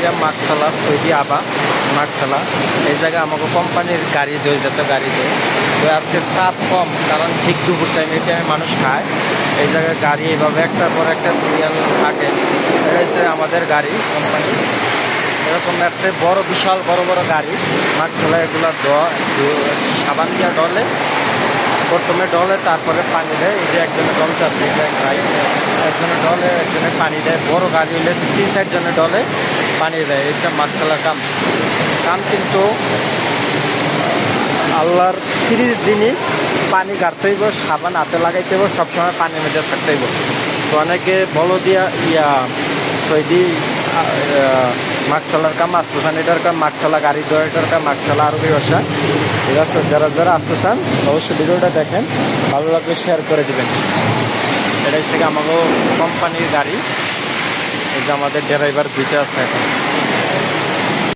গিয়া মাকসালা সৌদি আবা মাকসালা এই জায়গায় আমাকে কোম্পানির গাড়ি দেয়, যত গাড়ি দেয় তো আজকে চাপ কম, কারণ ঠিক দুপুর টাইমে মানুষ খায়। এই জায়গায় গাড়ি এইভাবে একটার পর একটা সিরিয়াল থাকে। এটা হচ্ছে আমাদের গাড়ি কোম্পানি, এরকম একটা বড় বিশাল বড় বড় গাড়ি মাকসালা। এগুলো সাবান দিয়া ডলে, প্রথমে ডলে তারপরে পানি দেয়। এই যে একজনে ডলতেছে, একজনে ডলে একজনে পানি দেয়। বড় গাড়ি হলে 3-4 জনে ডলে পানি দেয়। এটা মাকসালার কাম। কিন্তু আল্লাহর 30 দিনই পানি গাড়তে হইব, সাবান হাতে লাগাইতে হইব, সবসময় পানির মধ্যে থাকতে হইব। তো অনেকে বলো দিয়া সৌদি মাকসালার কাম আসতেছেন, এটার কাম মাকসালা গাড়ি দেওয়া, এটার কাম মাকসালা আরবি ভাষা। ঠিক আছে, যারা যারা আসতে চান অবশ্যই ভিডিওটা দেখেন, ভালো লাগবে শেয়ার করে দিবেন। এটা হচ্ছে আমাকে কোম্পানির গাড়ি। এই যে আমাদের ড্রাইভার দুইটা আছে এখন।